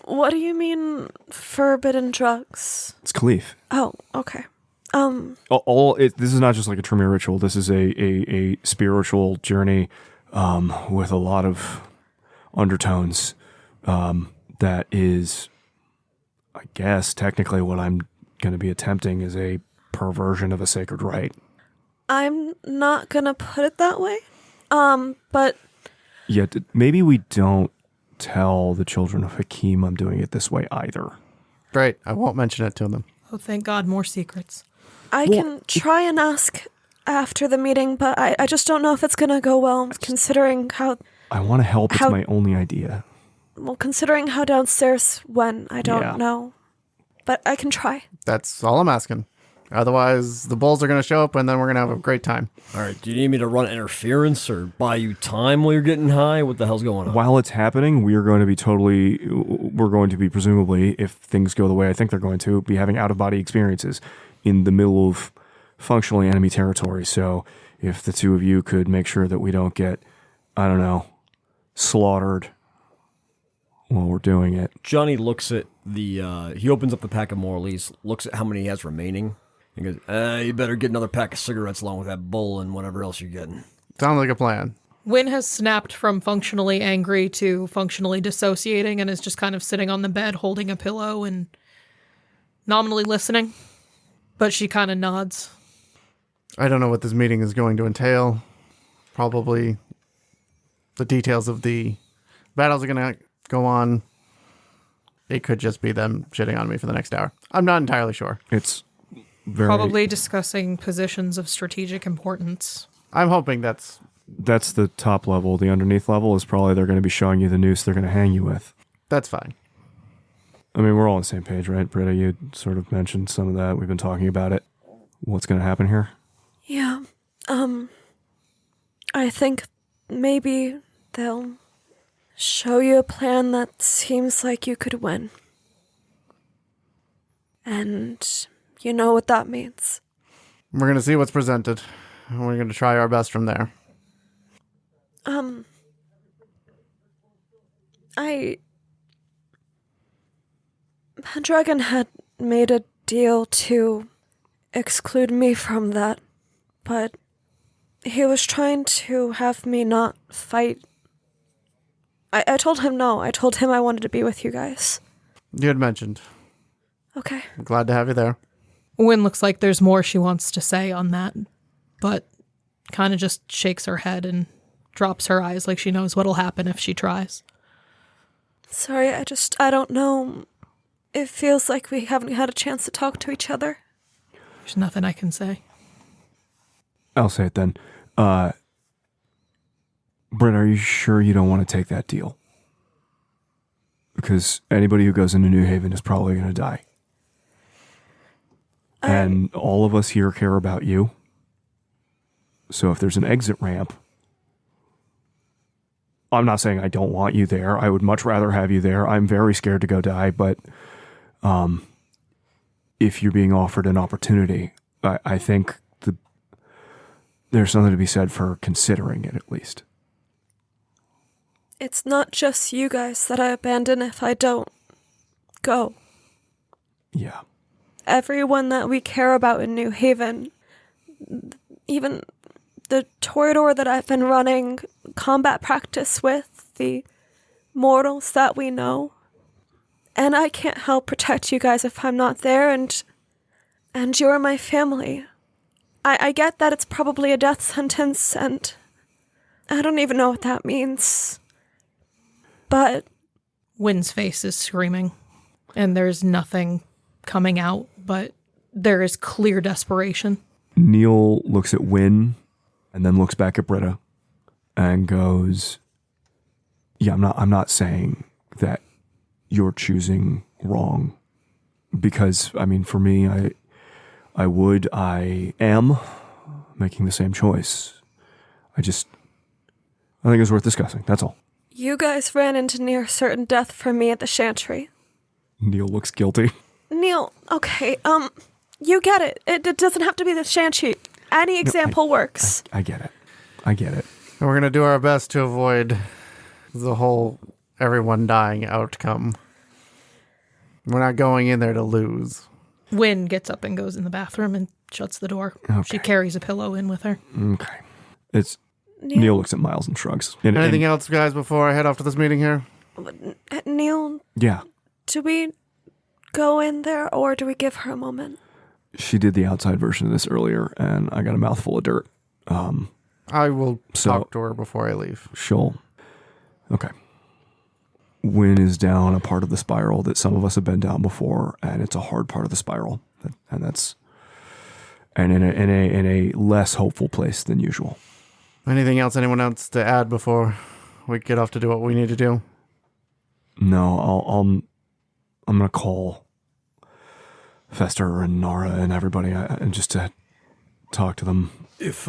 What do you mean, forbidden drugs? It's Khalif. Oh, okay. This is not just like a Tremere ritual. This is a spiritual journey with a lot of undertones that is, I guess, technically what I'm going to be attempting is a perversion of a sacred rite. I'm not going to put it that way, but... Yeah, maybe we don't tell the children of Hakeem I'm doing it this way either. Great, I won't mention it to them. Oh, thank God, more secrets. I can try and ask after the meeting, but I just don't know if it's going to go well, considering how... I want to help, it's my only idea. Well, considering how downstairs went, I don't know. But I can try. That's all I'm asking. Otherwise, the bulls are going to show up, and then we're going to have a great time. All right, do you need me to run interference or buy you time while you're getting high? What the hell's going on? While it's happening, we're going to be presumably, if things go the way I think they're going to, be having out-of-body experiences in the middle of functionally enemy territory. So if the two of you could make sure that we don't get, I don't know, slaughtered while we're doing it. Johnny looks at he opens up the pack of Morleys, looks at how many he has remaining, and goes, you better get another pack of cigarettes along with that bowl and whatever else you're getting. Sounds like a plan. Wynn has snapped from functionally angry to functionally dissociating and is just kind of sitting on the bed holding a pillow and nominally listening, but she kind of nods. I don't know what this meeting is going to entail. Probably the details of the battles are going to go on. It could just be them shitting on me for the next hour. I'm not entirely sure. It's very... Probably discussing positions of strategic importance. I'm hoping that's the top level. The underneath level is probably they're going to be showing you the noose they're going to hang you with. That's fine. I mean, we're all on the same page, right? Britta, you sort of mentioned some of that. We've been talking about it. What's going to happen here? Yeah. I think maybe they'll show you a plan that seems like you could win. And you know what that means. We're going to see what's presented. And we're going to try our best from there. Pendragon had made a deal to exclude me from that, but he was trying to have me not fight. I told him no. I told him I wanted to be with you guys. You had mentioned. Okay. I'm glad to have you there. Wynn looks like there's more she wants to say on that, but kind of just shakes her head and drops her eyes like she knows what'll happen if she tries. Sorry, I don't know. It feels like we haven't had a chance to talk to each other. There's nothing I can say. I'll say it then. Britta, are you sure you don't want to take that deal? Because anybody who goes into New Haven is probably going to die. And all of us here care about you. So if there's an exit ramp, I'm not saying I don't want you there. I would much rather have you there. I'm very scared to go die, but if you're being offered an opportunity, I think there's something to be said for considering it at least. It's not just you guys that I abandon if I don't go. Yeah. Everyone that we care about in New Haven, even the Toreador that I've been running combat practice with, the mortals that we know. And I can't help protect you guys if I'm not there, and you're my family. I get that it's probably a death sentence, and I don't even know what that means. But Wynn's face is screaming, and there's nothing coming out, but there is clear desperation. Neil looks at Wynn and then looks back at Britta and goes, yeah, I'm not saying that you're choosing wrong, because I mean, for me, I am making the same choice. I think it's worth discussing. That's all. you guys ran into near certain death for me at the Chantry. Neil looks guilty. Neil, okay, you get it. It doesn't have to be the Chantry. Any example works. I get it. I get it. And we're going to do our best to avoid the whole everyone dying outcome. We're not going in there to lose. Wynn gets up and goes in the bathroom and shuts the door. Okay. She carries a pillow in with her. Okay. Neil looks at Miles and shrugs. Anything else, guys, before I head off to this meeting here? Neil, Yeah. do we go in there or do we give her a moment? She did the outside version of this earlier, and I got a mouthful of dirt. I will talk to her before I leave. Okay. Wynn is down a part of the spiral that some of us have been down before, and it's a hard part of the spiral, and in a less hopeful place than usual. Anything else anyone else to add before we get off to do what we need to do? No, I'm gonna call Fester and Nara and everybody, and just to talk to them. If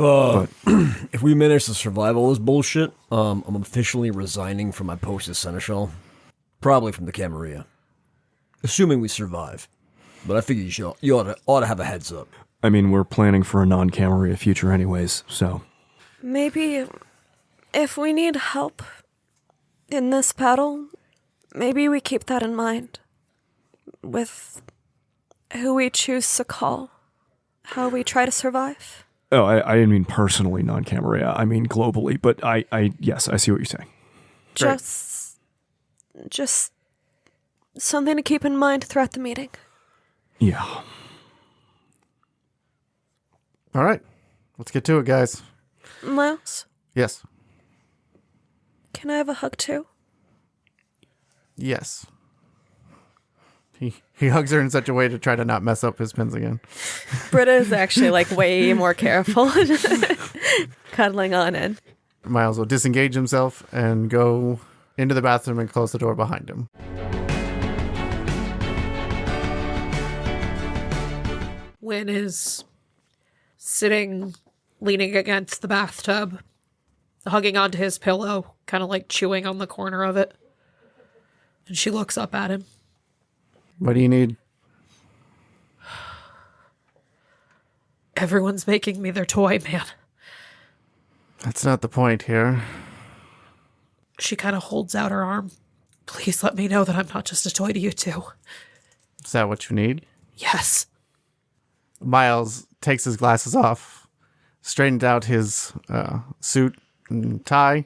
we manage to survive all this bullshit, I'm officially resigning from my post as Seneschal. Probably from the Camarilla. Assuming we survive. But I figure you ought to have a heads up. I mean, we're planning for a non-Camarilla future anyways, so. Maybe if we need help in this battle, maybe we keep that in mind. With who we choose to call. How we try to survive. Oh, I didn't mean personally non-Camarilla. I mean globally, but yes, I see what you're saying. Just something to keep in mind throughout the meeting. Yeah. All right. Let's get to it, guys. Miles, Yes. can I have a hug too? Yes. He hugs her in such a way to try to not mess up his pins again. Britta is actually like way more careful. Cuddling on in. Miles will disengage himself and go into the bathroom and close the door behind him. Wynn is sitting, leaning against the bathtub, hugging onto his pillow, kind of like chewing on the corner of it. And she looks up at him. What do you need? Everyone's making me their toy, man. That's not the point here. She kind of holds out her arm. Please let me know that I'm not just a toy to you two. Is that what you need? Yes. Miles takes his glasses off, straightens out his suit and tie,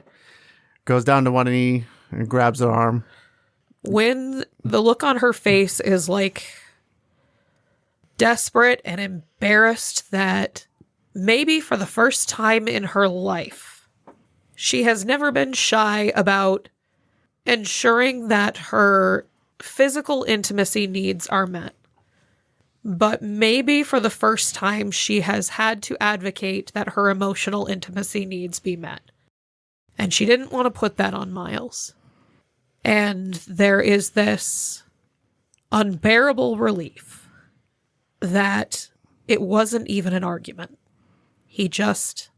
goes down to one knee and grabs her arm. When the look on her face is like desperate and embarrassed that maybe for the first time in her life, she has never been shy about ensuring that her physical intimacy needs are met. But maybe for the first time, she has had to advocate that her emotional intimacy needs be met. And she didn't want to put that on Miles. And there is this unbearable relief that it wasn't even an argument. He just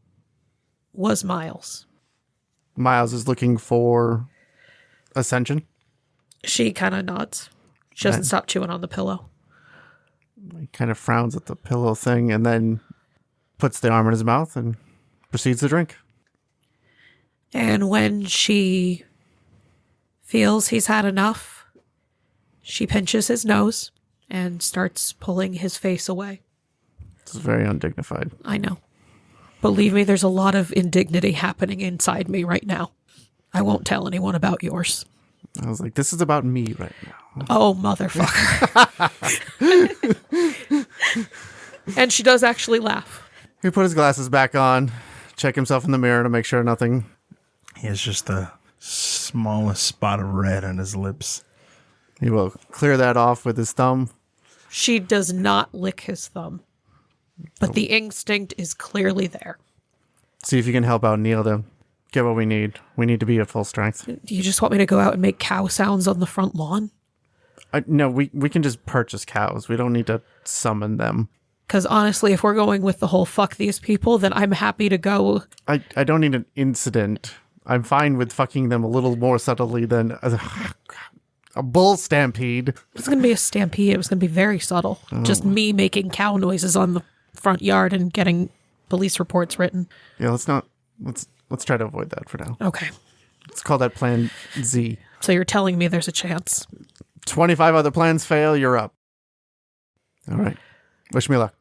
was Miles. Miles is looking for Ascension. She kind of nods. She doesn't stop chewing on the pillow. He kind of frowns at the pillow thing and then puts the arm in his mouth and proceeds to drink. And when she feels he's had enough, she pinches his nose and starts pulling his face away. This is very undignified. I know. Believe me, there's a lot of indignity happening inside me right now. I won't tell anyone about yours. I was like, this is about me right now. Oh, motherfucker. And she does actually laugh. He put his glasses back on, check himself in the mirror to make sure nothing. He has just the smallest spot of red on his lips. He will clear that off with his thumb. She does not lick his thumb, but the instinct is clearly there. See if you can help out Neil to get what we need. We need to be at full strength. Do you just want me to go out and make cow sounds on the front lawn? No, we can just purchase cows. We don't need to summon them. Because honestly, if we're going with the whole fuck these people, then I'm happy to go. I don't need an incident. I'm fine with fucking them a little more subtly than a bull stampede. It was going to be a stampede. It was going to be very subtle. Just me making cow noises on the front yard and getting police reports written. Yeah, let's try to avoid that for now. Okay. Let's call that Plan Z. So you're telling me there's a chance. 25 other plans fail, you're up. All right. Wish me luck.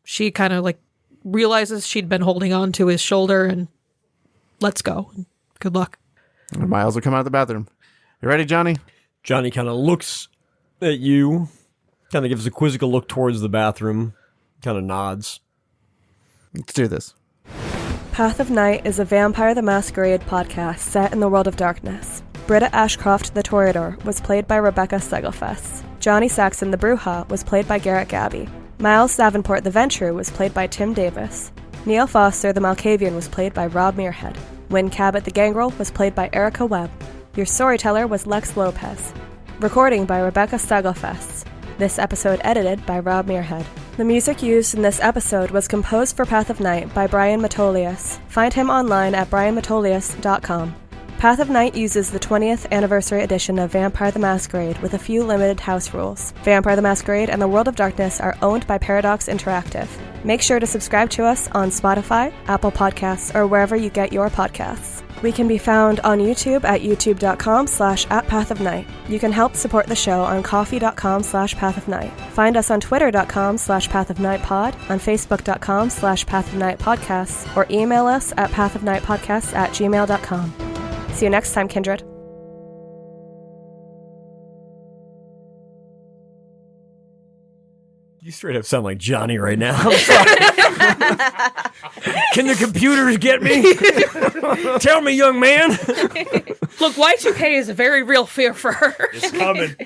She kind of like realizes she'd been holding on to his shoulder and let's go. Good luck. And Miles will come out of the bathroom. You ready, Johnny? Johnny kind of looks at you, kind of gives a quizzical look towards the bathroom, kind of nods. Let's do this. Path of Night is a Vampire the Masquerade podcast set in the world of darkness. Britta Ashcroft the Toreador was played by Rebecca Steigelfest. Johnny Saxon the Bruja was played by Garrett Gabbey. Miles Davenport the Venture was played by Tim Davis. Neil Foster the Malkavian was played by Rob Muirhead. Wynn Cabot the Gangrel was played by Erika Webb. Your storyteller was Lex Lopez. Recording by Rebecca Steigelfest. This episode edited by Rob Muirhead. The music used in this episode was composed for Path of Night by Brian Matolius. Find him online at brianmatolius.com. Path of Night uses the 20th anniversary edition of Vampire the Masquerade with a few limited house rules. Vampire the Masquerade and the World of Darkness are owned by Paradox Interactive. Make sure to subscribe to us on Spotify, Apple Podcasts, or wherever you get your podcasts. We can be found on YouTube at youtube.com/@pathofnight. You can help support the show on coffee.com/pathofnight. Find us on twitter.com/pathofnightpod, on facebook.com/pathofnightpodcasts, or email us at pathofnightpodcasts@gmail.com. See you next time, kindred. You straight up sound like Johnny right now. I'm sorry. Can the computers get me? Tell me, young man. Look, Y2K is a very real fear for her. It's coming. All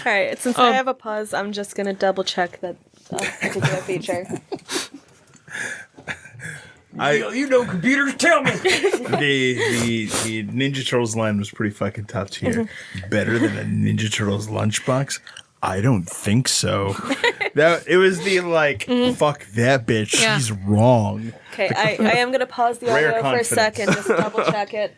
right, since I have a pause, I'm just going to double check that particular feature. You know computers, tell me. The Ninja Turtles line was pretty fucking top tier. Better than a Ninja Turtles lunchbox? I don't think so. It was the fuck that bitch. Yeah. She's wrong. Okay, I am going to pause the Rare audio for a confidence. second, just double check it.